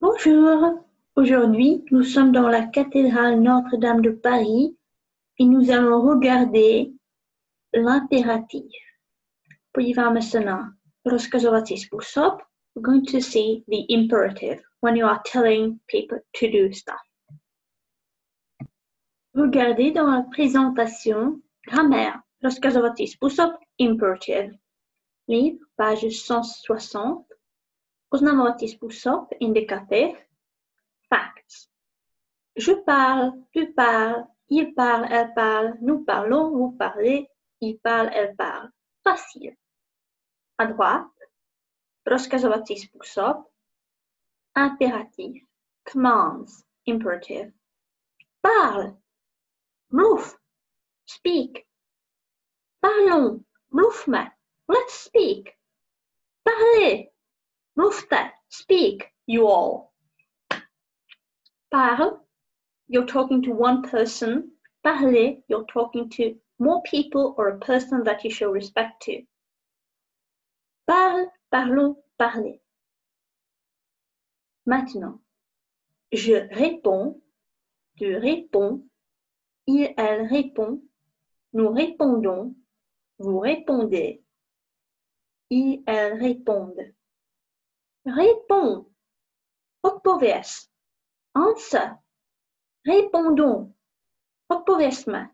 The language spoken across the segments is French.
Bonjour, aujourd'hui nous sommes dans la cathédrale Notre-Dame de Paris et nous allons regarder l'impératif. Podíváme se na rozkazovací způsob. We're going to see the imperative when you are telling people to do stuff. Regardez dans la présentation grammaire, rozkazovací způsob, imperative. Livre, page 160. Oznamovací způsob, indicatif. Facts. Je parle, tu parles, il parle, elle parle, nous parlons, vous parlez, il parle, elle parle. Facile. À droite, rozkazovací způsob, impératif, commands, imperative. Parle, mluv, speak. Parlons, mluvme, let's speak. Parlez, mluvte, speak, you all. Parle, you're talking to one person. Parler, you're talking to more people or a person that you show respect to. Parle, parlons, parlez. Maintenant, je réponds, tu réponds, il, elle répond, nous répondons, vous répondez, il, elle répondent. Réponds, odpověz, answer, répondons, odpovězme,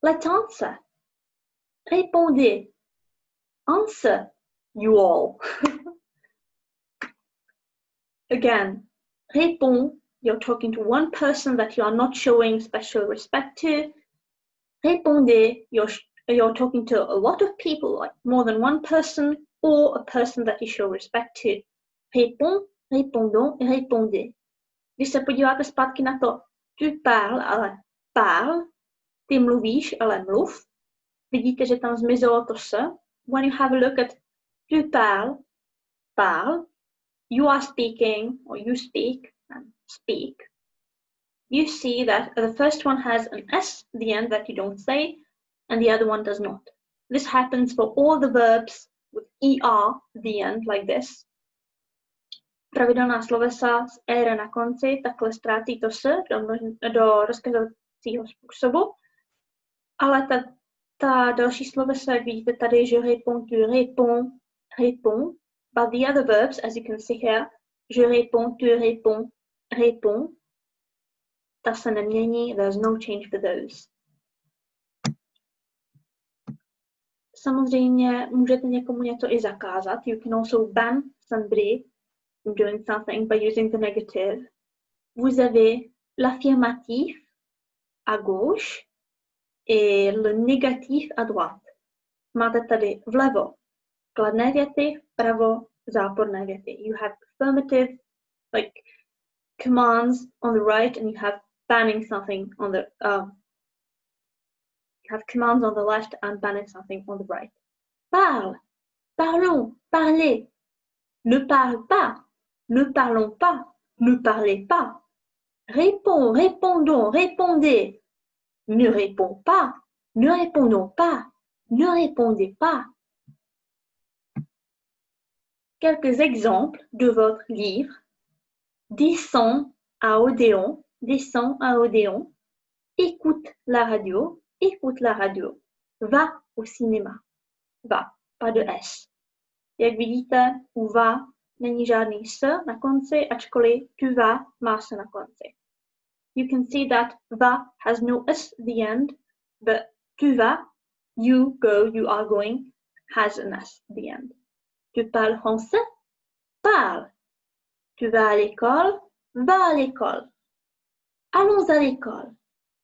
let's answer, répondez, answer, you all. Again, réponds, you're talking to one person that you are not showing special respect to. Répondez, you're talking to a lot of people, like more than one person, or a person that you show respect to. Réponds, répondons, répondez. Když se podíváte zpátky na to, tu parles, ale parle, ty mluvíš, ale mluv, vidíte, že tam zmizelo to s. When you have a look at tu parles, parle, you are speaking, or you speak, and speak. You see that the first one has an S at the end that you don't say, and the other one does not. This happens for all the verbs with ER at the end, like this. Pravidelná slovesa s R na konci takhle ztrácí to S do rozkazovacího způsobu, ale ta další slovesa, jak vidíte tady, je réponds, tu réponds, réponds, but the other verbs, as you can see here, je réponds, tu réponds, réponds, ta se nemění, there's no change for those. Samozřejmě můžete někomu něco i zakázat. You can also ban somebody from doing something by using the negative. Vous avez l'affirmatif à gauche et le négatif à droite. Máte tady vlevo kladné věty, vpravo záporné věty. You have affirmative, like commands on the right, and you have banning something on the you have commands on the left and banning something on the right. Parle, parlons, parlez. Ne parle pas, ne parlons pas, ne parlez pas. Réponds, répondons, répondez. Ne réponds pas, ne répondons pas, ne répondez pas. Quelques exemples de votre livre. Descends à Odéon, descends à Odéon. Écoute la radio, écoute la radio. Va au cinéma. Va, pas de S. Jak vidíte, u va není žádný S na konci, ačkoliv tu va má S na konci. You can see that va has no S at the end, but tu vas, you go, you are going, has an S at the end. Tu parles français? Parle. Tu vas à l'école? Va à l'école. Allons à l'école.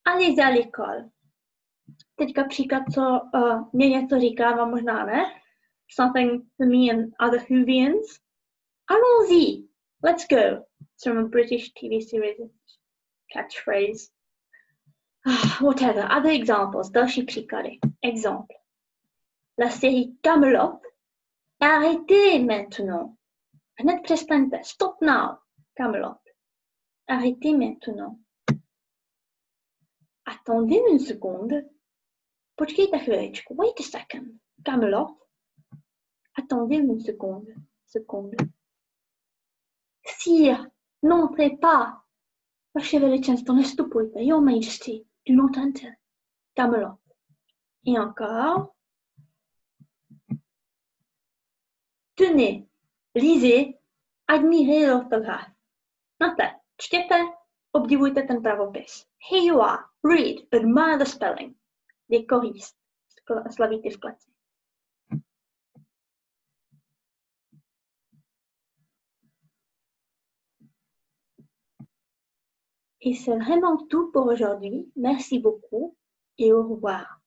Allez à l'école. Teďka příklad, co mě něco říká, vám možná ne. Something for me and other Whovians. Allons-y. Let's go. It's from a British TV series. Catchphrase. Whatever. Other examples. Další příklady. Exemple. La série Camelot. Arrêtez maintenant. Hned přestaňte. Stop now. Camelot. Arrêtez maintenant. Attendez une seconde. Počkejte chviličku. Wait a second. Camelot. Attendez une seconde. Sire, N'entrez pas. Vaše veličenstvo, nestupujte. Your Majesty, do not enter. Camelot. Et encore. Tenez, lisez, admirez l'orthographe. Nate, čtěte, obdivujte ten pravopis. Here you are. Read, admire the spelling. Des choristes, slavíky v kleci. Et c'est vraiment tout pour aujourd'hui. Merci beaucoup et au revoir.